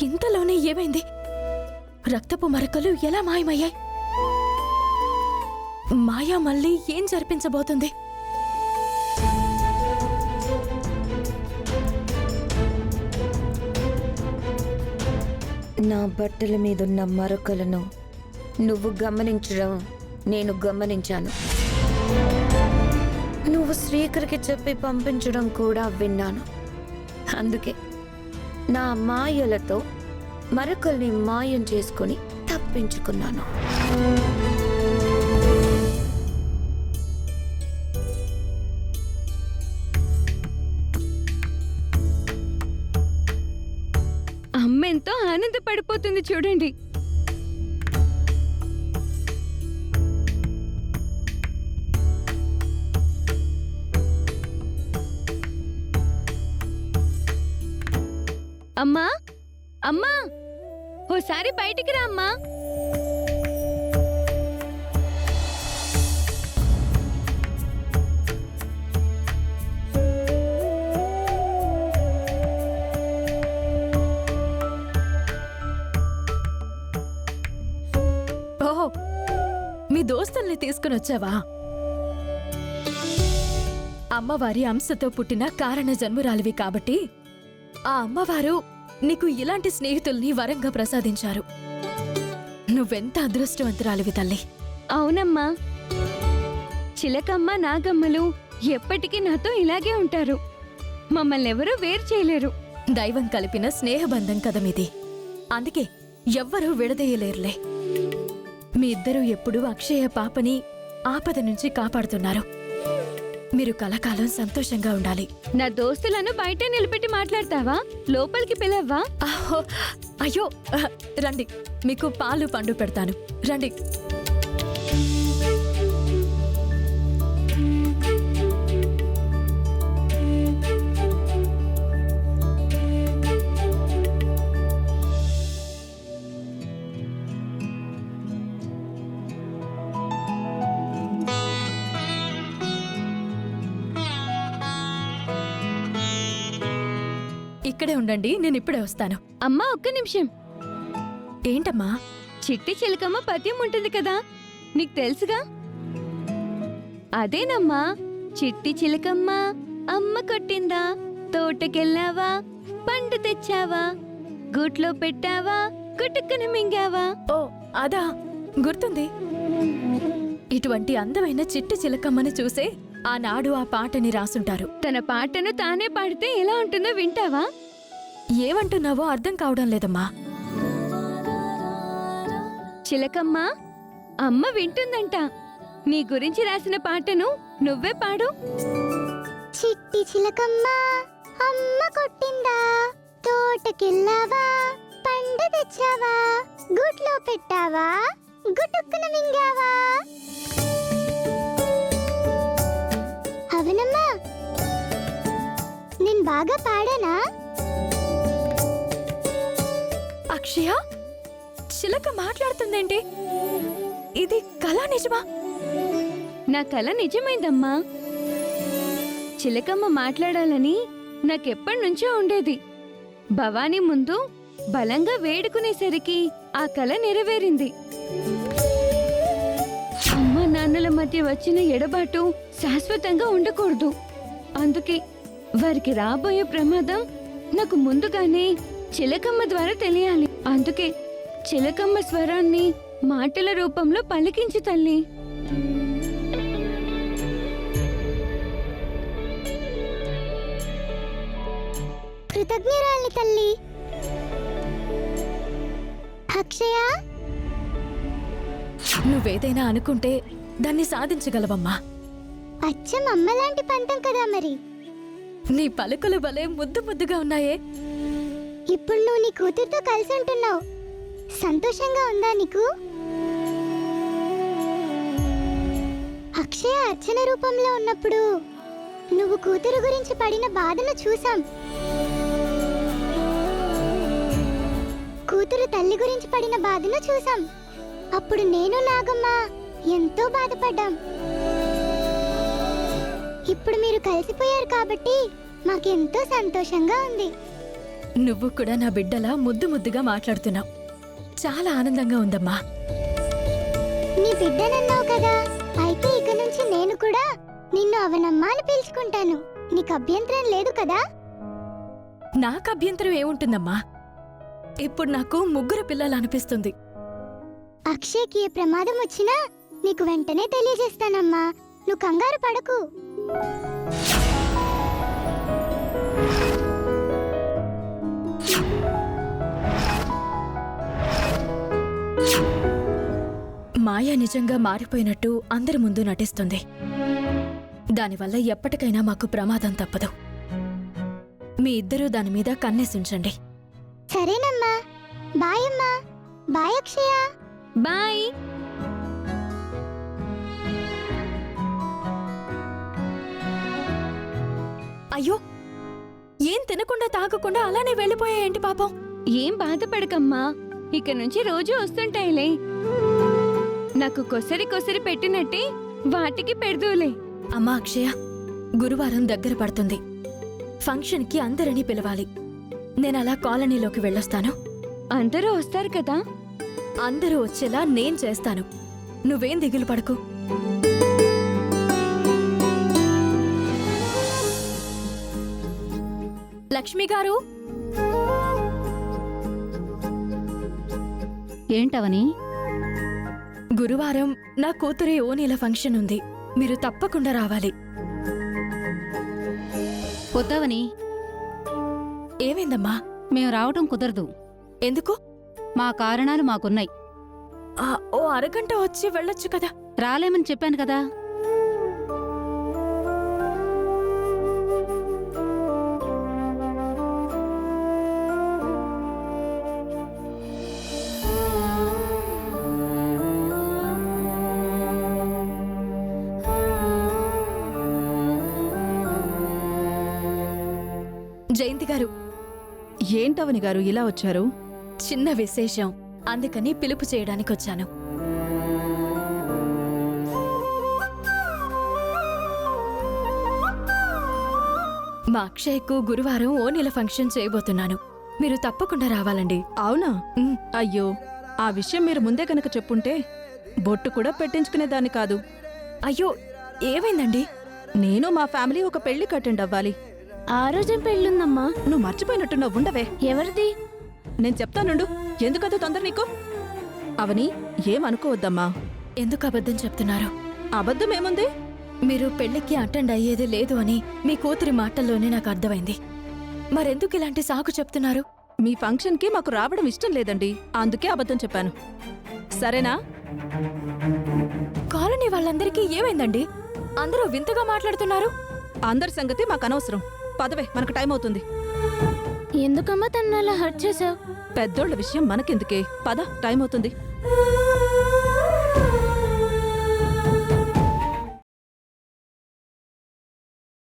ఇంతలోనే ఏమైంది? రక్తపు మరకలు ఎలా మాయమయ్యాయి? మాయా మళ్ళీ ఏం జరిపించబోతుంది? నా బట్టల మీదున్న మరకలను నువ్వు గమనించడం నేను గమనించాను. నువ్వు శ్రీకర్కి చెప్పి పంపించడం కూడా విన్నాను. అందుకే నా మాయలతో మరకల్ని మాయం చేసుకుని తప్పించుకున్నాను. అమ్మెంతో ఆనందపడిపోతుంది చూడండి. అమ్మా, అమ్మా, ఓసారి బయటికి రా అమ్మా. ఓహో, మీ దోస్తుల్ని తీసుకుని వచ్చావా? అమ్మవారి అంశతో పుట్టిన కారణ జన్మురాలివి కాబట్టి ఆ అమ్మవారు నీకు ఇలాంటి స్నేహితుల్ని వరంగా ప్రసాదించారు. నువ్వెంత అదృష్టవంతురాలివి తల్లి. అవునమ్మా, చిలకమ్మ నాగమ్మలు ఎప్పటికీ నాతో ఇలాగే ఉంటారు. మమ్మల్ని ఎవరూ వేరు చేయలేరు. దైవం కలిపిన స్నేహబంధం కదమిది. అందుకే ఎవ్వరూ విడదీయలేరులే. మీ ఇద్దరూ ఎప్పుడూ అక్షయ పాపని ఆపద నుంచి కాపాడుతున్నారు. మీరు కలకాలం సంతోషంగా ఉండాలి. నా దోస్తులను బయటే నిలబెట్టి మాట్లాడతావా? లోపలికి పిలవ్వా? అహో, అయ్యో, రండి, మీకు పాలు పండు పెడతాను, రండి. ఇక్కడే ఉండండి, నేను ఇప్పుడే వస్తాను. అమ్మా, ఒక్క నిమిషం. ఏంటమ్మా? చిట్టి చిలకమ్మ పద్యం ఉంటుంది కదా, నీకు తెలుసుగా? అదేనమ్మా. చిట్టి చిలకమ్మ అమ్మ కొట్టిందా, తోటకెళ్ళావా, పండు తెచ్చావా, గూట్లో పెట్టావా, గుట్టుకుని మింగావా. ఓ, అదా, గుర్తుంది. ఇటువంటి అందమైన చిట్టి చిలకమ్మను చూసే ఆనాడు ఆ పాటని రాసుంటారు. తన పాటను తానే పాడితే ఎలా ఉంటుందో వింటావా? ఏమంటున్నావో అర్థం కావడం లేదమ్మా. చిలకమ్మ, అమ్మ వింటుందంట. నీ గురించి రాసిన పాటను నువ్వే పాడు. చిట్టి చిలకమ్మ అమ్మ కొట్టిందా, తోటకెళ్ళావా, పండు తెచ్చావా, గూట్లో పెట్టావా, గుట్టుక్కున మింగావా. అవునమ్మా, నేను బాగా పాడానా? అక్షయ, చిలక మాట్లాడుతుందేంటి? ఇది కళ నిజమా? నా కల నిజమైందమ్మా. చిలకమ్మ మాట్లాడాలని నాకెప్పటినుంచో ఉండేది. భవానీ ముందు బలంగా వేడుకునేసరికి ఆ కల నెరవేరింది. అమ్మ నాన్నల మధ్య వచ్చిన ఎడబాటు శాశ్వతంగా ఉండకూడదు. అందుకే వారికి రాబోయే ప్రమాదం నాకు ముందుగానే చిలకమ్మ ద్వారా తెలియాలి. అందుకే చిలకమ్మ స్వరాన్ని మాటల రూపంలో పలికించు తల్లి. కృతజ్ఞురాలి తల్లి. అక్షయ, నువ్వేదైనా అనుకుంటే దాన్ని సాధించగలవమ్మా. అచ్చం అమ్మలాంటి పంతం కదా మరి. నీ పలుకులు భలే ముద్దు ముద్దుగా ఉన్నాయే. ఇప్పుడు నువ్వు నీ కూతురుతో కలిసి ఉంటున్నావు. సంతోషంగా ఉందా నీకు? అక్షయ అర్చన రూపంలో ఉన్నప్పుడు నువ్వు కూతురు గురించి పడిన బాధను చూసాం. కూతురు తల్లి గురించి పడిన బాధను చూసాం. అప్పుడు నేను నాగమ్మ ఎంతో బాధపడ్డాం. ఇప్పుడు మీరు కలిసిపోయారు కాబట్టి మాకెంతో సంతోషంగా ఉంది. నువ్వు కూడా నా బిడ్డలా ముద్దు ముద్దుగా మాట్లాడుతున్నావు. చాలా ఆనందంగా ఉందమ్మా. నీ బిడ్డనన్నావు కదా, అయితే ఇక నుంచి నేను కూడా నిన్ను అవనమ్మా అని పిలుచుకుంటాను. నీకు అభ్యంతరం లేదు కదా? నాకు అభ్యంతరం ఏముంటుందమ్మా? ఇప్పుడు నాకు 3 పిల్లలు అనిపిస్తుంది. అక్షయ్కి ఏ ప్రమాదం వచ్చినా నీకు వెంటనే తెలియజేస్తానమ్మా. నువ్వు కంగారు పడకు. మాయ నిజంగా మారిపోయినట్టు అందరి ముందు నటిస్తుంది. దానివల్ల ఎప్పటికైనా మాకు ప్రమాదం తప్పదు. మీ ఇద్దరూ దాని మీద కన్నేసుంచండి. సరేనమ్మా. బాయ్ అమ్మా. బాయ్ అక్షయ. బాయ్. అయ్యో, ఏం తినకుండా తాగకుండా అలానే వెళ్ళిపోయాయేంటి పాపం? ఏం బాధపడకమ్మా, ఇక నుంచి రోజు వస్తుంటాయిలే. నాకు కొసరి కొసరి పెట్టినట్టే వాటికి పెడదూలే. అమ్మా అక్షయ, గురువారం దగ్గర పడుతుంది. ఫంక్షన్కి అందరినీ పిలవాలి. నేనలా కాలనీలోకి వెళ్ళొస్తాను. అందరూ వస్తారు కదా. అందరూ వచ్చేలా నేను చేస్తాను. నువ్వేం దిగులు పడకు. లక్ష్మి గారు, ఏంటవని? గురువారం నా కూతురి ఓనీల ఫంక్షన్ ఉంది. మీరు తప్పకుండా రావాలి. వద్దవని, ఏమైందమ్మా? మేము రావటం కుదరదు. ఎందుకు? మా కారణాలు మాకున్నాయి. ఓ అరగంట వచ్చి వెళ్ళొచ్చు కదా. రాలేమని చెప్పాను కదా. జయంతి గారు, ఏంటవని గారు ఇలా వచ్చారు? చిన్న విశేషం, అందుకని పిలుపు చేయడానికొచ్చాను. మా అక్షయ్కు గురువారం ఓనీల ఫంక్షన్ చేయబోతున్నాను. మీరు తప్పకుండా రావాలండి. అవునా? ఉమ్. అయ్యో, ఆ విషయం మీరు ముందే కనుక చెప్పుంటే బొట్టు కూడా పెట్టించుకునేదాన్ని కాదు. అయ్యో, ఏమైందండి? నేను మా ఫ్యామిలీ ఒక పెళ్లి అటెండ్ అవ్వాలి. ఆ రోజేం పెళ్ళుందమ్మా. నువ్వు మర్చిపోయినట్టున్నావు. ఉండవే, ఎవరిది? నేను చెప్తానుండు. ఎందుకదో తొందర నీకు? అవని, ఏమనుకోవద్దమ్మా. ఎందుకు అబద్ధం చెప్తున్నారు? అబద్ధం ఏముంది? మీరు పెళ్లికి అటెండ్ అయ్యేది లేదు అని మీ కూతురి మాటల్లోనే నాకు అర్థమైంది. మరెందుకు ఇలాంటి సాకు చెప్తున్నారు? మీ ఫంక్షన్కి మాకు రావడం ఇష్టం లేదండి, అందుకే అబద్ధం చెప్పాను. సరేనా? కాలనీ వాళ్ళందరికీ ఏమైందండి? అందరూ వింతగా మాట్లాడుతున్నారు. అందరి సంగతి మాకు అనవసరం. పదవే, మనకు టైం అవుతుంది. ఎందుకమ్మా తను అలా హర్ట్ చేసావు? పెద్దోళ్ల విషయం మనకెందుకే? పద, టైం అవుతుంది.